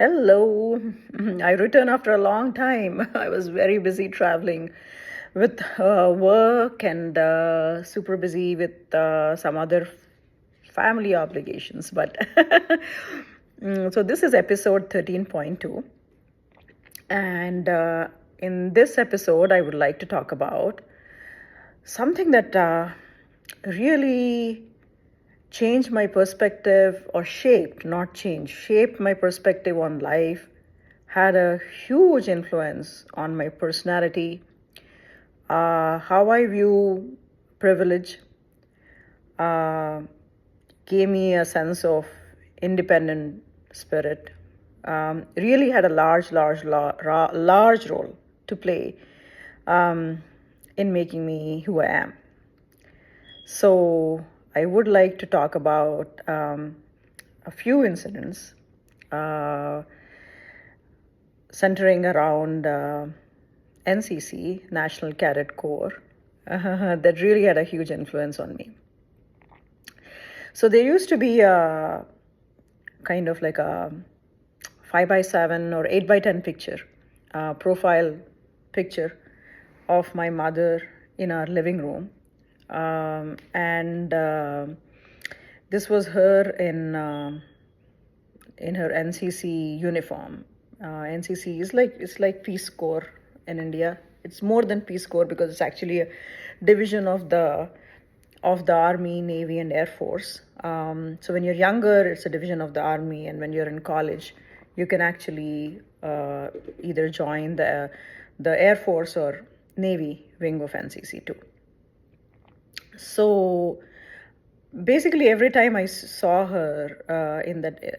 Hello. I returned after a long time. I was very busy traveling with work and super busy with some other family obligations. But so this is episode 13.2. And in this episode, I would like to talk about something that really changed my perspective, or shaped, not changed, shaped my perspective on life, had a huge influence on my personality, how I view privilege, uh, gave me a sense of independent spirit, really had a large role to play in making me who I am. So I would like to talk about a few incidents uh, centering around NCC, National Cadet Corps, that really had a huge influence on me. So there used to be a kind of like a 5x7 or 8x10 picture, profile picture of my mother in our living room. And this was her in her NCC uniform. NCC is like Peace Corps in India. It's more than Peace Corps because it's actually a division of the Army, Navy, and Air Force. So when you're younger, it's a division of the Army, and when you're in college, you can actually either join the Air Force or Navy wing of NCC too. So basically, every time I saw her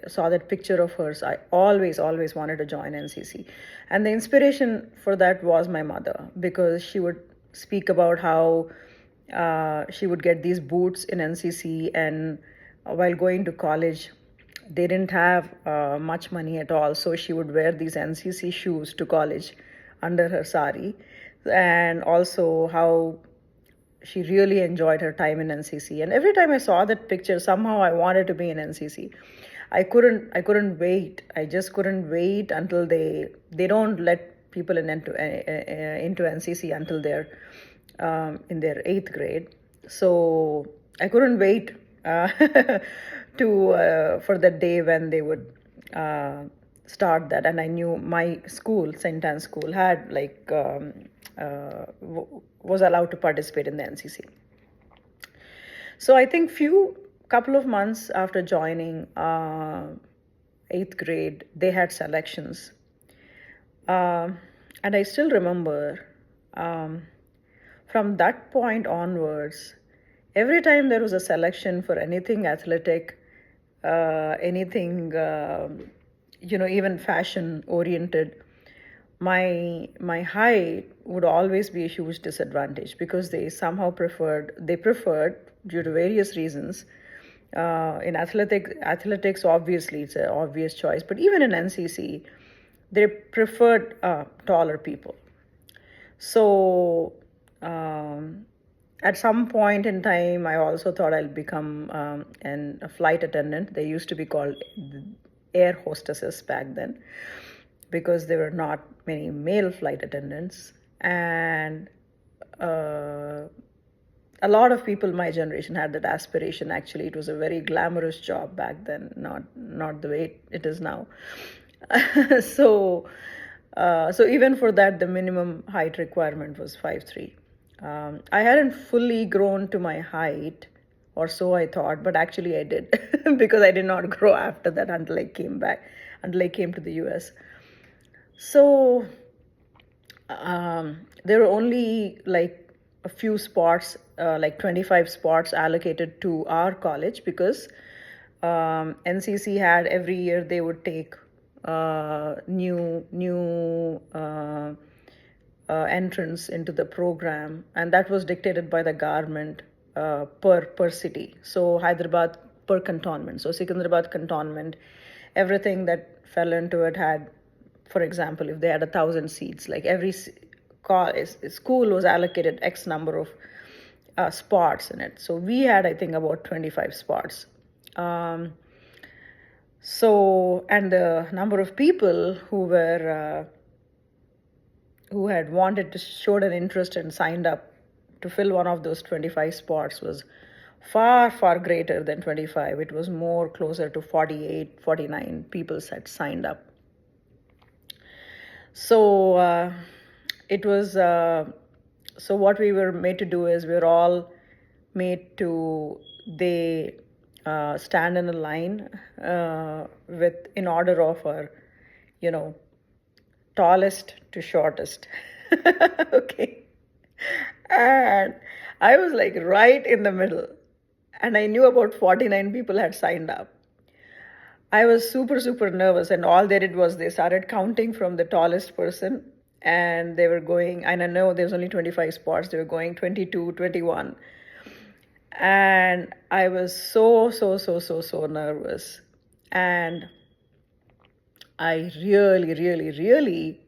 saw that picture of hers, I always wanted to join NCC, and the inspiration for that was my mother, because she would speak about how she would get these boots in NCC, and while going to college, they didn't have much money at all, so she would wear these NCC shoes to college under her sari, and also how she really enjoyed her time in NCC. And every time I saw that picture, somehow I wanted to be in NCC. I couldn't wait. I just couldn't wait until they don't let people into NCC until they're in their 8th grade. So I couldn't wait to for that day when they would start that. And I knew my school, St. Anne's School, had was allowed to participate in the NCC. So I think couple of months after joining 8th grade, they had selections. And I still remember from that point onwards, every time there was a selection for anything athletic, anything, even fashion oriented, my height would always be a huge disadvantage, because they preferred, due to various reasons, in athletics obviously it's an obvious choice, but even in NCC they preferred taller people. So at some point in time, I also thought I'll become a flight attendant. They used to be called air hostesses back then, because there were not many male flight attendants. And a lot of people my generation had that aspiration. Actually, it was a very glamorous job back then, not the way it is now. So so even for that, the minimum height requirement was 5'3". I hadn't fully grown to my height, or so I thought, but actually I did, because I did not grow after that until I came to the US. So there were only like a few spots, like 25 spots allocated to our college, because NCC had, every year they would take new entrance into the program, and that was dictated by the government per city. So Hyderabad per cantonment. So Secunderabad cantonment, everything that fell into it had, for example, if they had 1,000 seats, like every school was allocated X number of spots in it. So we had, I think, about 25 spots. So, and the number of people who had wanted to showed an interest and signed up to fill one of those 25 spots was far, far greater than 25. It was more closer to 48, 49 people had signed up. So it was, so what we were made to do is we were all made to, they stand in a line with, in order of our, you know, tallest to shortest. Okay. And I was like right in the middle. And I knew about 49 people had signed up. I was super, super nervous. And all they did was they started counting from the tallest person. And they were going, and I know there's only 25 spots. They were going 22, 21. And I was so, so, so, so, so nervous. And I really, really, really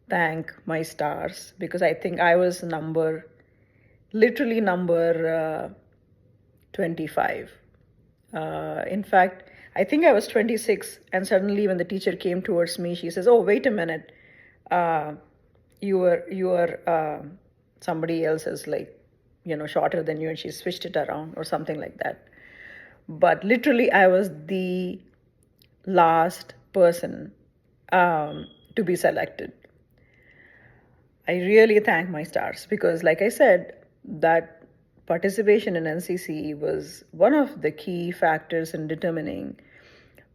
thank my stars, because I think I was literally number 25. In fact, I think I was 26, and suddenly when the teacher came towards me, she says, "Oh, wait a minute, you are somebody else is like, shorter than you," and she switched it around or something like that. But literally, I was the last person to be selected. I really thank my stars, because, like I said, that participation in NCC was one of the key factors in determining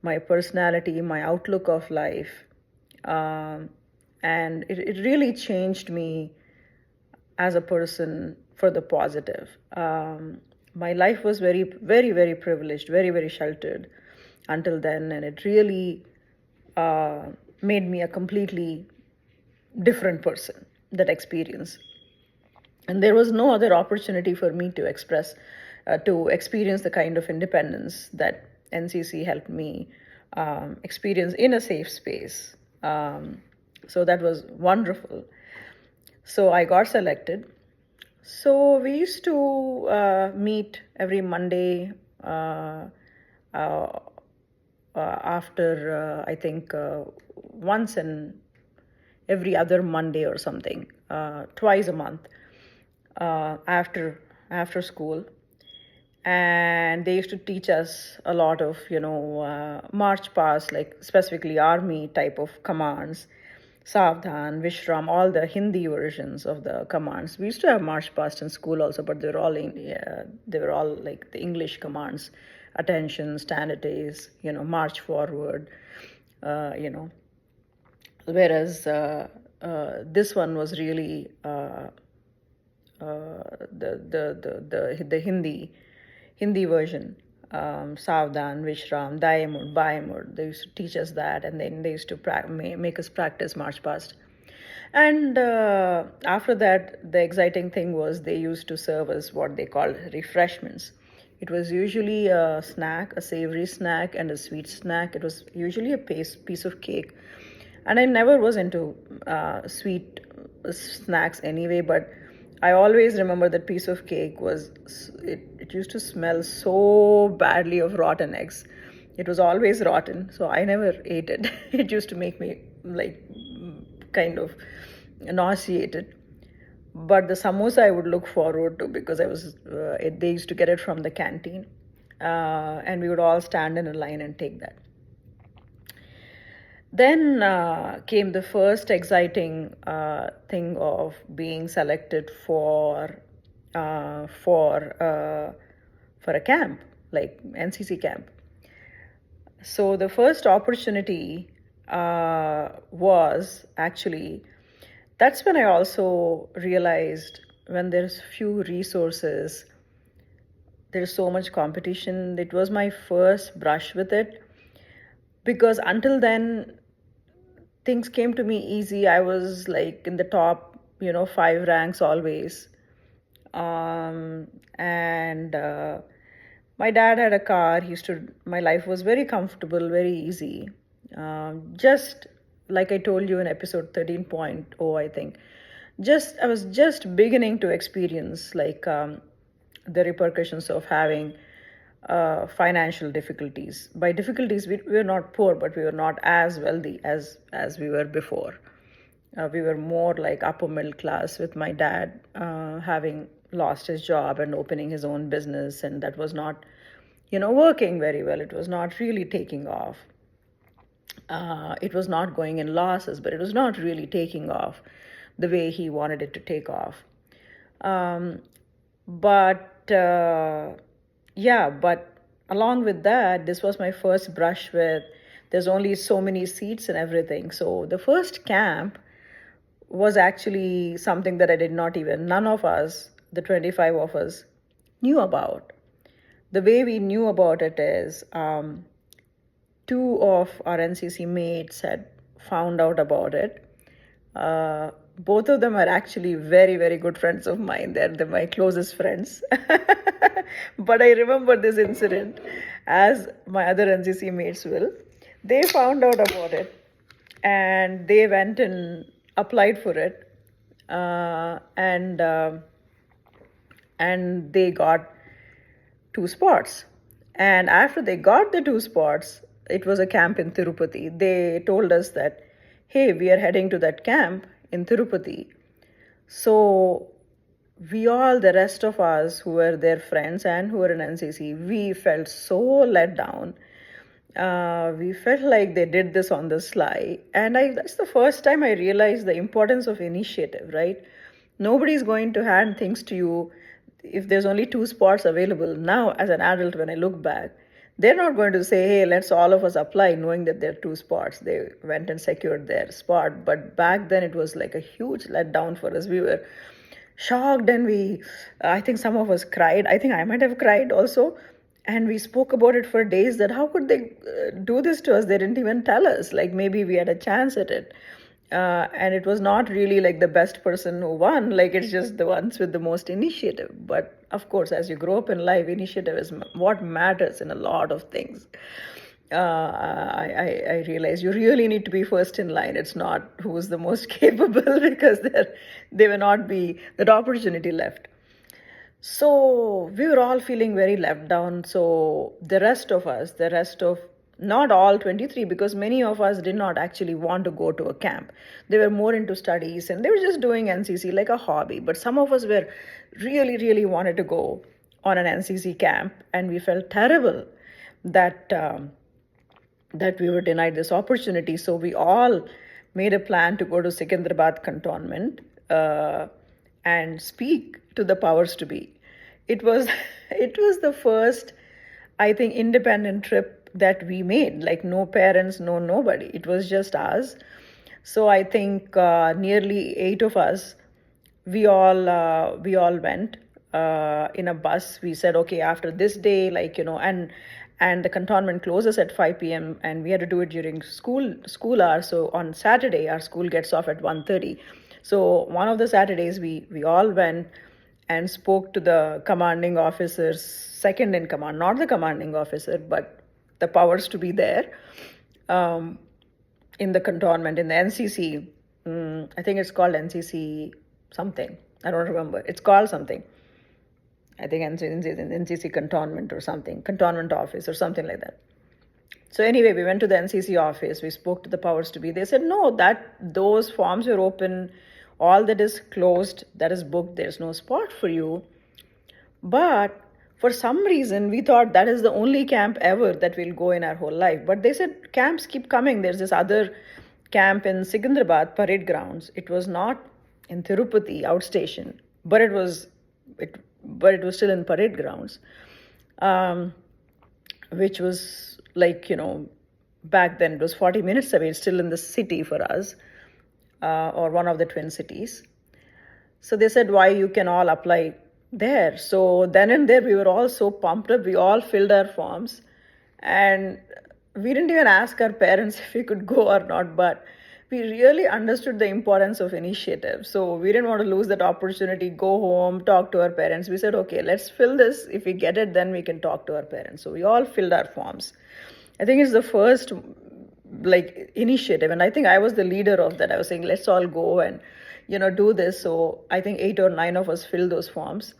my personality, my outlook of life. And it really changed me as a person for the positive. My life was very, very, very privileged, very, very sheltered until then, and it really made me a completely different person, that experience. And there was no other opportunity for me to experience the kind of independence that NCC helped me experience in a safe space. So that was wonderful. So I got selected. So we used to meet every Monday after, I think, once in every other Monday or something, twice a month after school. And they used to teach us a lot of, march past, like specifically army type of commands, Savdhan, Vishram, all the Hindi versions of the commands. We used to have march past in school also, but they were all like the English commands: attention, stand at ease, march forward, Whereas this one was really the Hindi version. Savdhan, Vishram, Dayamud, Bayamud. They used to teach us that, and then they used to make us practice march past. And after that, the exciting thing was they used to serve us what they called refreshments. It was usually a snack, a savory snack, and a sweet snack. It was usually a piece of cake. And I never was into sweet snacks anyway, but I always remember that piece of cake it used to smell so badly of rotten eggs. It was always rotten, so I never ate it. It used to make me like kind of nauseated. But the samosa I would look forward to, because they used to get it from the canteen, and we would all stand in a line and take that. Then came the first exciting thing of being selected for a camp, like NCC camp. So the first opportunity was actually, that's when I also realized, when there's few resources, there's so much competition. It was my first brush with it, because until then things came to me easy. I was like in the top, 5 ranks always. And my dad had a car. My life was very comfortable, very easy. Just like I told you in episode 13.0, I think. I was just beginning to experience like the repercussions of having financial difficulties. By difficulties, we were not poor, but we were not as wealthy as we were before. We were more like upper middle class, with my dad having lost his job and opening his own business, and that was not, working very well. It was not really taking off. It was not going in losses, but it was not really taking off the way he wanted it to take off. Um, but yeah, but along with that, this was my first brush with there's only so many seats and everything. So the first camp was actually something that I did not even, none of us, the 25 of us, knew about. The way we knew about it is two of our NCC mates had found out about it. Both of them are actually very, very good friends of mine. They're my closest friends. But I remember this incident, as my other NCC mates will. They found out about it and they went and applied for it. And they got 2 spots. And after they got the 2 spots, it was a camp in Tirupati. They told us that, hey, we are heading to that camp in Tirupati. So we all, the rest of us who were their friends and who were in NCC, we felt so let down. We felt like they did this on the sly. And that's the first time I realized the importance of initiative, right? Nobody's going to hand things to you if there's only 2 spots available. Now, as an adult, when I look back, they're not going to say, hey, let's all of us apply, knowing that there are 2 spots. They went and secured their spot. But back then, it was like a huge letdown for us. We were shocked, and I think some of us cried. I think I might have cried also. And we spoke about it for days, that how could they do this to us? They didn't even tell us. Like, maybe we had a chance at it. And it was not really like the best person who won. Like, it's just the ones with the most initiative. But of course, as you grow up in life, initiative is what matters in a lot of things. I realize you really need to be first in line. It's not who's the most capable, because they will not be that opportunity left. So we were all feeling very left down. So the rest of not all 23, because many of us did not actually want to go to a camp. They were more into studies and they were just doing NCC like a hobby. But some of us were really, really wanted to go on an NCC camp, and we felt terrible that that we were denied this opportunity. So we all made a plan to go to Secunderabad cantonment and speak to the powers to be. It was the first, I think, independent trip that we made. Like, no parents, no nobody. It was just us. So I think nearly 8 of us, we all went in a bus. We said, okay, after this day, and the cantonment closes at 5 p.m. and we had to do it during school hours. So on Saturday, our school gets off at 1:30. So one of the Saturdays, we all went and spoke to the commanding officers, second in command, not the commanding officer, but the powers to be there in the cantonment, in the NCC. I think it's called NCC something. I don't remember. It's called something. I think NCC cantonment or something, cantonment office or something like that. So anyway, we went to the NCC office. We spoke to the powers to be. They said, no, those forms are open. All that is closed, that is booked. There's no spot for you. But for some reason, we thought that is the only camp ever that we'll go in our whole life. But they said camps keep coming. There's this other camp in Secunderabad, parade grounds. It was not in Tirupati, outstation, but it was still in parade grounds, which was like, back then it was 40 minutes away. It's still in the city for us, or one of the twin cities. So they said, why you can all apply there. So then and there, we were all so pumped up. We all filled our forms, and we didn't even ask our parents if we could go or not, but we really understood the importance of initiative. So we didn't want to lose that opportunity, go home, talk to our parents. We said, okay, let's fill this. If we get it, then we can talk to our parents. So we all filled our forms. I think it's the first initiative. And I think I was the leader of that. I was saying, let's all go and, do this. So I think 8 or 9 of us filled those forms.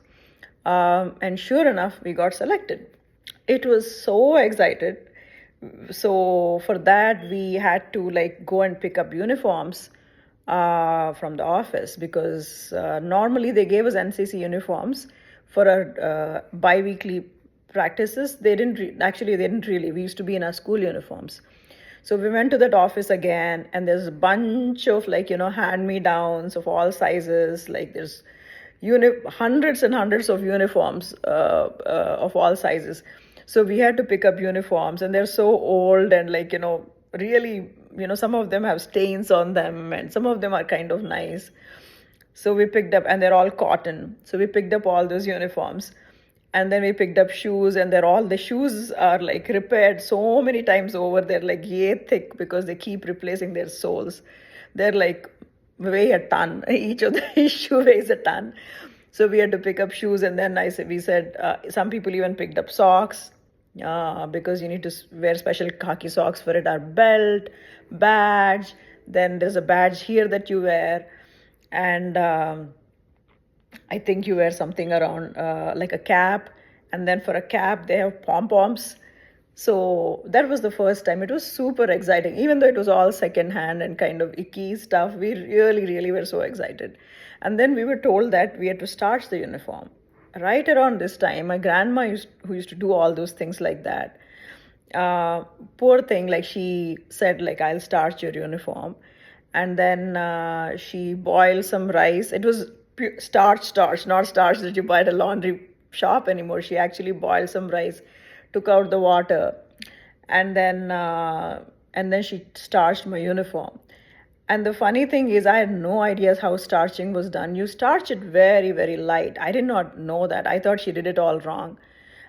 And sure enough, we got selected. It was so excited. So for that, we had to like go and pick up uniforms from the office, because normally they gave us NCC uniforms for our bi-weekly practices. Actually, they didn't really. We used to be in our school uniforms. So we went to that office again, and there's a bunch of like, hand-me-downs of all sizes. Like there's hundreds and hundreds of uniforms of all sizes. So we had to pick up uniforms, and they're so old and like, really, some of them have stains on them, and some of them are kind of nice. So we picked up, and they're all cotton. So we picked up all those uniforms. And then we picked up shoes, and the shoes are like repaired so many times over. They're like yay thick because they keep replacing their soles. They're like weigh a ton. Each of the shoe weighs a ton. So we had to pick up shoes, and then we said some people even picked up socks because you need to wear special khaki socks for it. Our belt, badge. Then there's a badge here that you wear, and I think you wear something around like a cap, and then for a cap they have pom poms. So that was the first time. It was super exciting, even though it was all secondhand and kind of icky stuff. We really, really were so excited. And then we were told that we had to starch the uniform. Right around this time, my grandma who used to do all those things like that. Poor thing, like she said, like I'll starch your uniform, and then she boiled some rice. It was starch, not starch that you buy at a laundry shop anymore. She actually boiled some rice, took out the water, and then she starched my uniform. And the funny thing is, I had no idea how starching was done. You starch it very, very light. I did not know that. I thought she did it all wrong.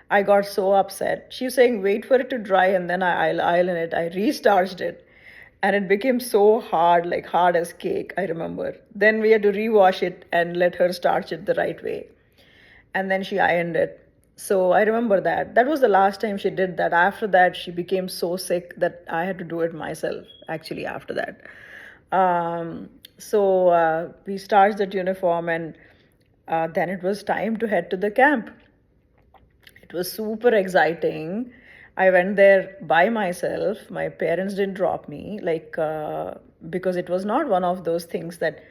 I got so upset. She was saying, wait for it to dry and then I'll iron it. I restarched it, and it became so hard, like hard as cake, I remember. Then we had to rewash it and let her starch it the right way. And then she ironed it. So I remember that. That was the last time she did that. After that, she became so sick that I had to do it myself, actually, after that. So we starched that uniform, and then it was time to head to the camp. It was super exciting. I went there by myself. My parents didn't drop me, like, because it was not one of those things that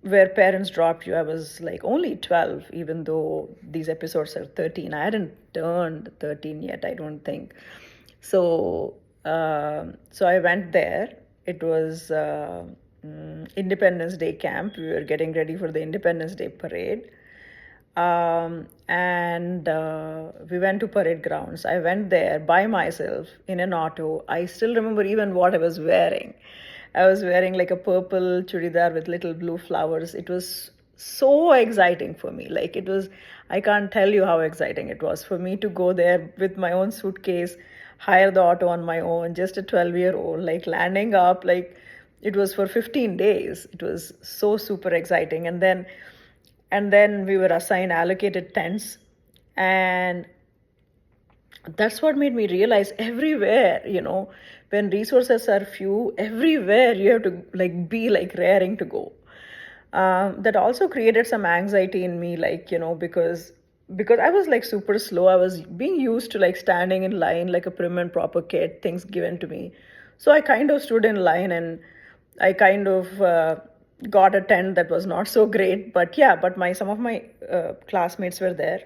where parents dropped you. I was like only 12, even though these episodes are 13. I hadn't turned 13 yet, I don't think. So I went there. It was Independence Day camp. We were getting ready for the Independence Day parade. And we went to parade grounds. I went there by myself in an auto. I still remember even what I was wearing. I was wearing like a purple churidar with little blue flowers. It was so exciting for me. Like it was, I can't tell you how exciting it was for me to go there with my own suitcase, hire the auto on my own, just a 12-year-old, like landing up, like it was for 15 days. It was so super exciting. And then we were assigned allocated tents, and that's what made me realize everywhere, when resources are few, everywhere you have to like be like raring to go. That also created some anxiety in me, like, because I was like super slow. I was being used to like standing in line like a prim and proper kid, things given to me. So I kind of stood in line, and I kind of got a tent that was not so great. But yeah, but some of my classmates were there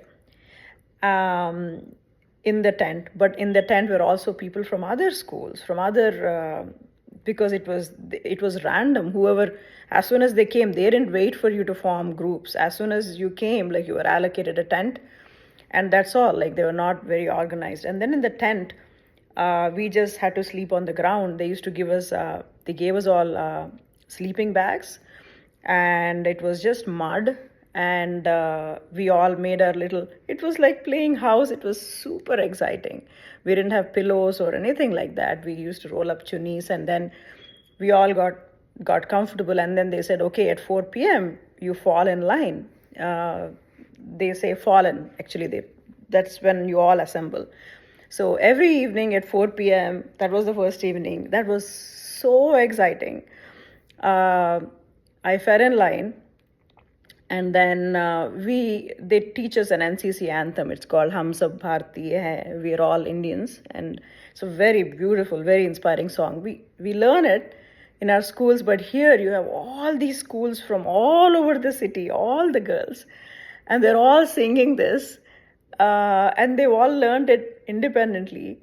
in the tent. But in the tent were also people from other schools, from other because it was random. Whoever, as soon as they came, they didn't wait for you to form groups. As soon as you came, like you were allocated a tent, and that's all. Like they were not very organized. And then in the tent, we just had to sleep on the ground. They gave us all sleeping bags, and it was just mud. And we all made our little, it was like playing house. It was super exciting. We didn't have pillows or anything like that. We used to roll up chunnis, and then we all got comfortable. And then they said, okay, at 4 p.m. you fall in line. They say fallen, actually that's when you all assemble. So every evening at 4 p.m., that was the first evening. That was so exciting. I fell in line, And then they teach us an NCC anthem. It's called Hum Sab Bhartiya Hai. We're all Indians, and it's a very beautiful, very inspiring song. We learn it in our schools, but here you have all these schools from all over the city, all the girls, and they're all singing this, and they've all learned it independently.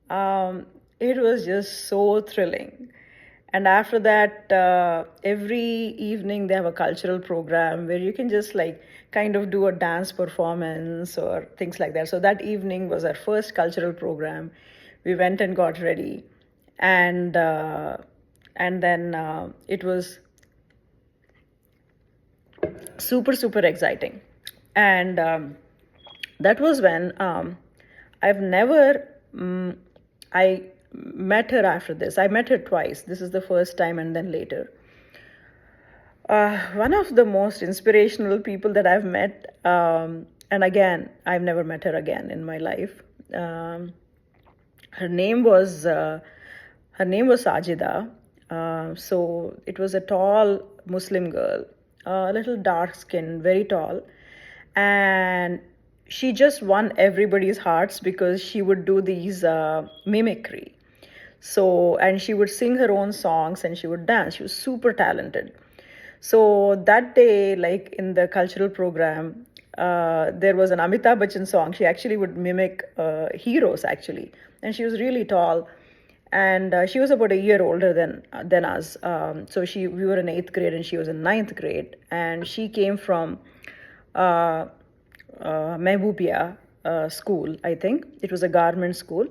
It was just so thrilling. And after that, every evening they have a cultural program where you can just like kind of do a dance performance or things like that. So that evening was our first cultural program. We went and got ready, and then it was super exciting. And that was when I've never I met her after this. I met her twice. This is the first time, and then later. One of the most inspirational people that I've met, and again, I've never met her again in my life. Her name was Sajida. So it was a tall Muslim girl, a little dark skinned, very tall, and she just won everybody's hearts because she would do these mimicry. So, and she would sing her own songs and she would dance. She was super talented. So that day, like in the cultural program, there was an Amitabh Bachchan song. She actually would mimic heroes actually, and she was really tall, and she was about a year older than us. So we were in 8th grade and she was in 9th grade, and she came from Mehboobiya school. I think it was a garment school,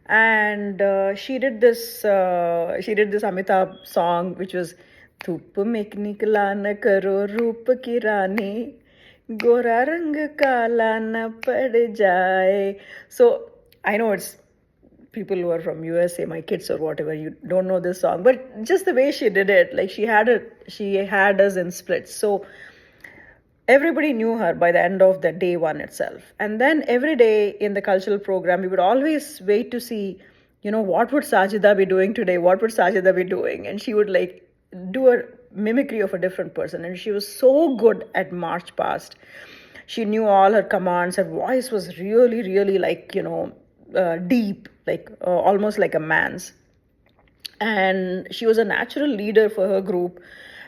and she did this Amitabh song, which was धूप में निकला न करो रूप की रानी गोरा रंग काला न पड़ जाए. So I know it's people who are from USA, my kids or whatever, you don't know this song, but just the way she did it, like she had us in splits. So everybody knew her by the end of the day one itself. And then every day in the cultural program, we would always wait to see, what would Sajida be doing today? What would Sajida be doing? And she would like do a mimicry of a different person. And she was so good at March Past. She knew all her commands. Her voice was really like, deep, like almost like a man's. And she was a natural leader for her group,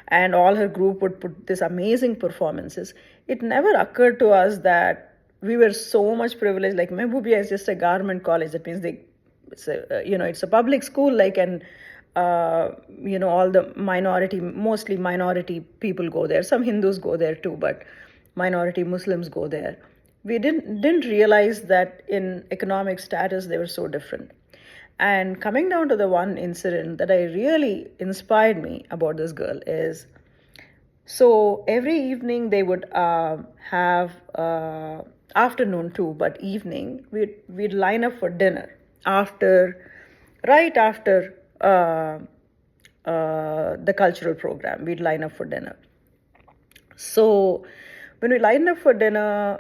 and all her group would put this amazing performances. It never occurred to us that we were so much privileged. Like Mehboobiya is just a government college. That means it's a public school, like, and all the mostly minority people go there. Some Hindus go there too, but minority Muslims go there. We didn't realize that in economic status they were so different. And coming down to the one incident that I really inspired me about this girl is, so every evening they would have afternoon too, but evening we'd line up for dinner right after the cultural program. We'd line up for dinner. So when we lined up for dinner,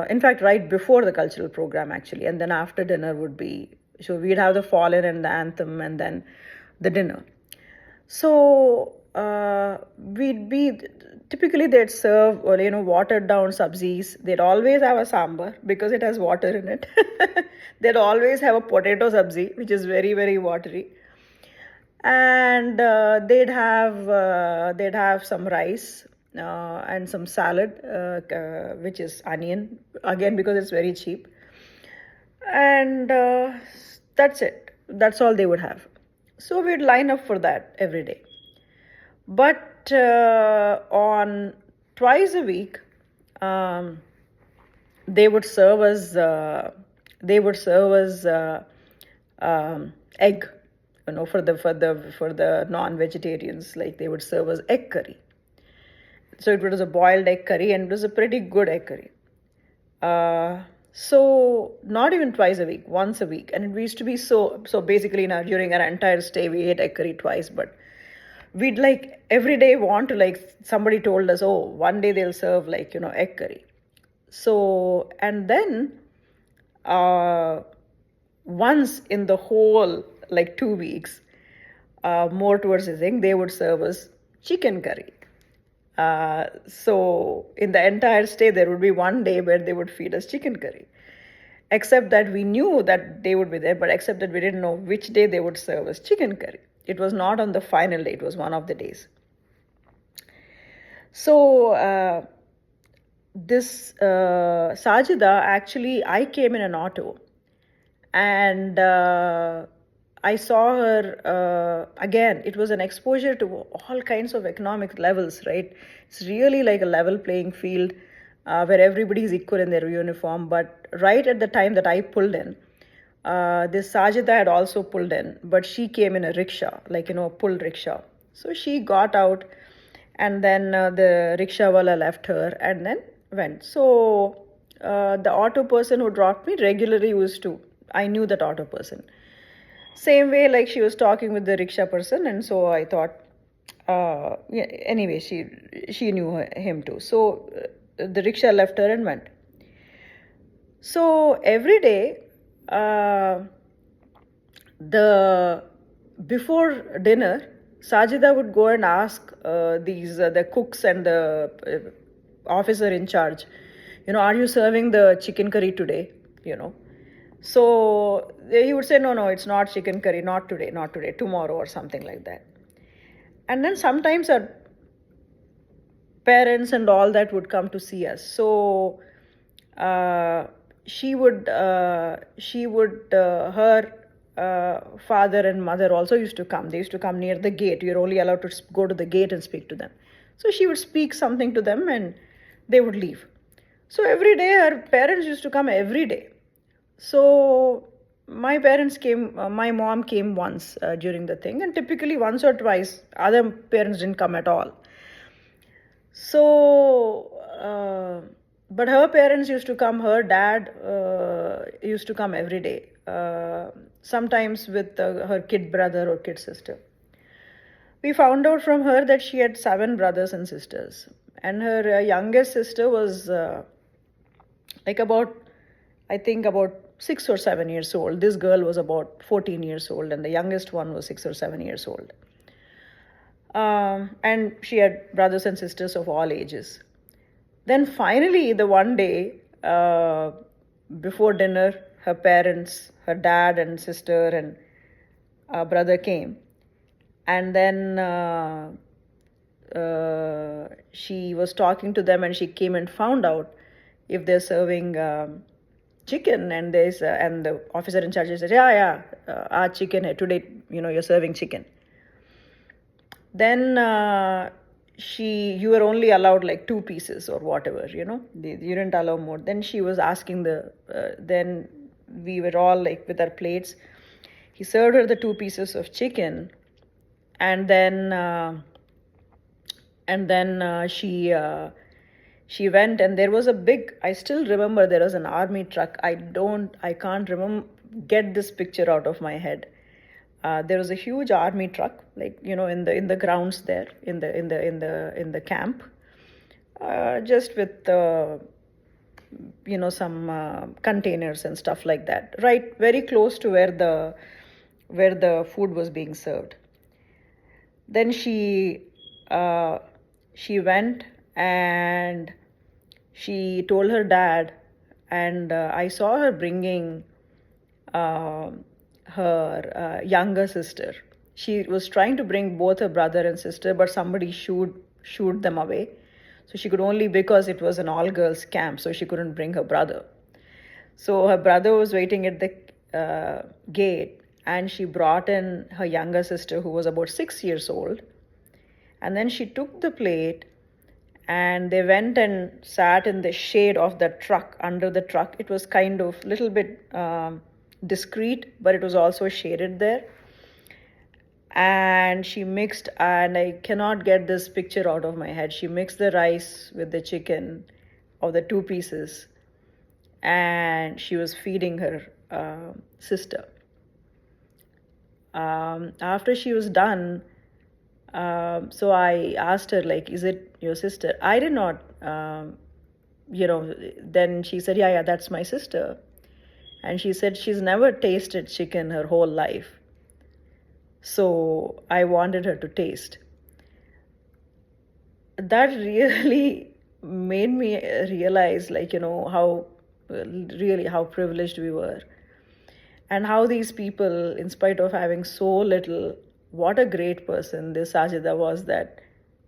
in fact, right before the cultural program actually, and then after dinner would be, so we'd have the fall-in and the anthem and then the dinner. So typically they'd serve, watered down sabzis. They'd always have a sambar because it has water in it. They'd always have a potato sabzi, which is very, very watery. And they'd have some rice and some salad, which is onion, again because it's very cheap. And that's it. That's all they would have. So we'd line up for that every day. But on twice a week, they would serve us egg. For the non-vegetarians, like they would serve us egg curry. So it was a boiled egg curry, and it was a pretty good egg curry. So not even twice a week, once a week. And it used to be so basically during our entire stay, we ate egg curry twice, but we'd like every day want to, like, somebody told us, oh, one day they'll serve like, egg curry. So, and then once in the whole, like 2 weeks, more towards the thing, they would serve us chicken curry. So in the entire stay, there would be one day where they would feed us chicken curry. Except that we knew that they would be there, but except that we didn't know which day they would serve us chicken curry. It was not on the final day, it was one of the days. So this Sajida, actually, I came in an auto, and I saw her again. It was an exposure to all kinds of economic levels, right? It's really like a level playing field where everybody is equal in their uniform. But right at the time that I pulled in, this Sajida had also pulled in, but she came in a rickshaw, like, a pulled rickshaw. So she got out, and then the rickshawala left her and then went. So the auto person who dropped me regularly I knew that auto person. Same way, like, she was talking with the rickshaw person, and so I thought, yeah, anyway, she knew him too. So the rickshaw left her and went. So every day, the before dinner, Sajida would go and ask the cooks and the officer in charge, are you serving the chicken curry today? So he would say, no, it's not chicken curry, not today, tomorrow, or something like that. And then sometimes our parents and all that would come to see us. So her father and mother also used to come. They used to come near the gate. You're only allowed to go to the gate and speak to them. So she would speak something to them and they would leave. So every day her parents used to come every day. So my mom came once during the thing, and typically once or twice, other parents didn't come at all. So, but her parents used to come, her dad used to come every day, sometimes with her kid brother or kid sister. We found out from her that she had 7 brothers and sisters, and her youngest sister was about 6 or 7 years old. This girl was about 14 years old, and the youngest one was 6 or 7 years old. And she had brothers and sisters of all ages. Then finally, the one day before dinner, her parents, her dad and sister and brother came. And then she was talking to them, and she came and found out if they're serving chicken. And the officer in charge said, our chicken hai. Today, you're serving chicken. Then you were only allowed like 2 pieces or whatever, you didn't allow more. Then she was asking then we were all like with our plates. He served her the 2 pieces of chicken, and then she went, and there was I still remember there was an army truck. I can't get this picture out of my head. There was a huge army truck, like, in the grounds there, in the camp, just with some containers and stuff like that, right, very close to where the food was being served. Then she went and she told her dad, and I saw her bringing her younger sister. She was trying to bring both her brother and sister, but somebody shooed them away. So she could only, because it was an all-girls camp, so she couldn't bring her brother. So her brother was waiting at the gate, and she brought in her younger sister, who was about 6 years old. And then she took the plate, and they went and sat in the shade of the truck, under the truck. It was kind of a little bit discreet, but it was also shaded there. And she mixed, and I cannot get this picture out of my head, she mixed the rice with the chicken of the 2 pieces, and she was feeding her sister. After she was done, so I asked her, like, is it your sister? I did not, then she said, yeah, that's my sister. And she said she's never tasted chicken her whole life. So I wanted her to taste. that really made me realize, like, how really how privileged we were, and how these people, in spite of having so little, what a great person this Sajida was. That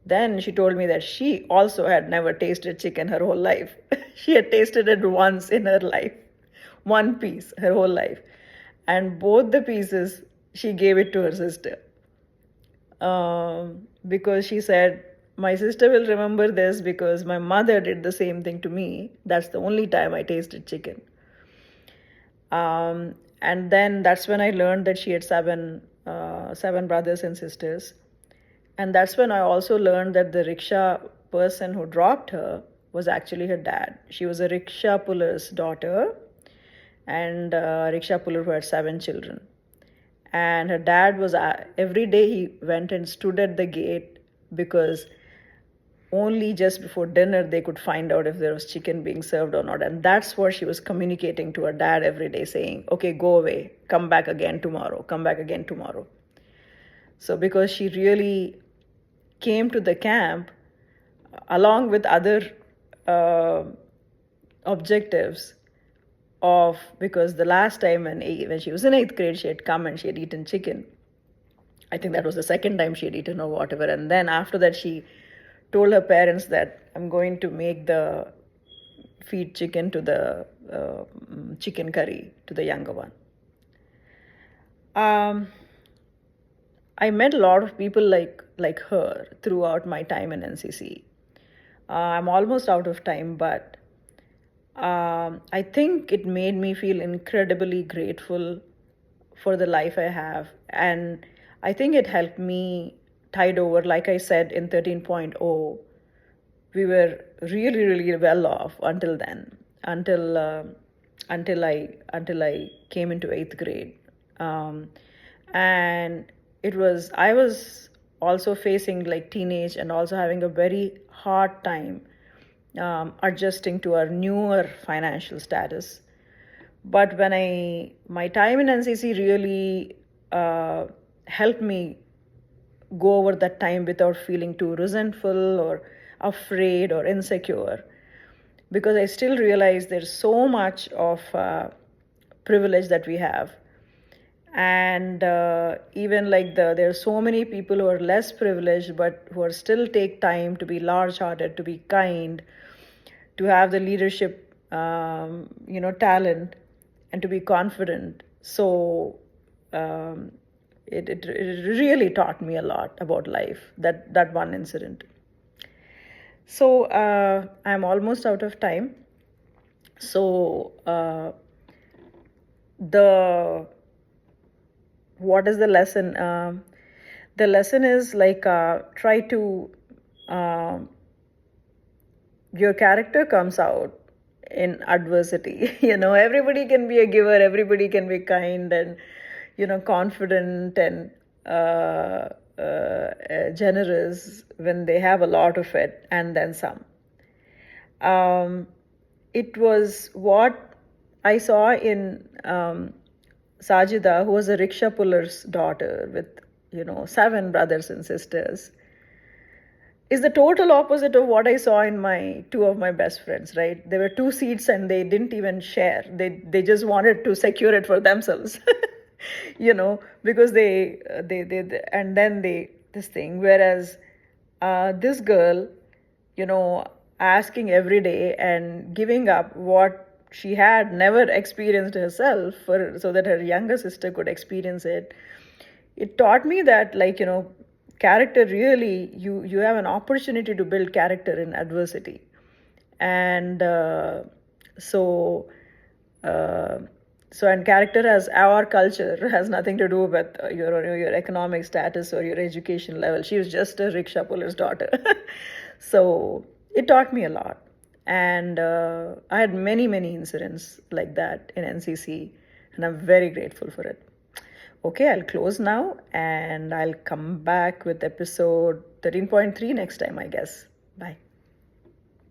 then she told me that she also had never tasted chicken her whole life. She had tasted it once in her life, one piece her whole life, and both the pieces she gave it to her sister, because she said, my sister will remember this because my mother did the same thing to me. That's the only time I tasted chicken. And then that's when I learned that she had seven brothers and sisters. And that's when I also learned that the rickshaw person who dropped her was actually her dad. She was a rickshaw puller's daughter, and a rickshaw puller who had 7 children. And her dad was, every day he went and stood at the gate, because only just before dinner they could find out if there was chicken being served or not. And that's what she was communicating to her dad every day, saying, okay, go away, come back again tomorrow, come back again tomorrow. So because she really came to the camp along with other objectives of, because the last time when she was in 8th grade, she had come and she had eaten chicken. I think that was the second time she had eaten or whatever. And then after that, she told her parents that I'm going to feed chicken to the chicken curry to the younger one. I met a lot of people like her throughout my time in NCC. I'm almost out of time, but I think it made me feel incredibly grateful for the life I have. And I think it helped me tide over. Like I said in 13.0, we were really, really well off until then, until I came into 8th grade. And I was also facing like teenage and also having a very hard time adjusting to our newer financial status. But my time in NCC really helped me go over that time without feeling too resentful or afraid or insecure, because I still realize there's so much of privilege that we have. And even like there are so many people who are less privileged but who are still take time to be large-hearted, to be kind, to have the leadership talent, and to be confident. So it really taught me a lot about life, that one incident. So I'm almost out of time. So what is the lesson? The lesson is like, try to your character comes out in adversity. Everybody can be a giver, everybody can be kind and confident and generous when they have a lot of it, and then some. It was what I saw in Sajida, who was a rickshaw puller's daughter with 7 brothers and sisters, is the total opposite of what I saw in my 2 of my best friends, right? There were 2 seats and they didn't even share. They just wanted to secure it for themselves, because they and then this thing. Whereas this girl, asking every day and giving up what she had never experienced herself so that her younger sister could experience it. It taught me that, like, character really, you have an opportunity to build character in adversity. And and character our culture has nothing to do with your economic status or your education level. She was just a rickshaw puller's daughter. So it taught me a lot. And I had many incidents like that in NCC, and I'm very grateful for it. Okay, I'll close now and I'll come back with episode 13.3 next time, I guess. Bye.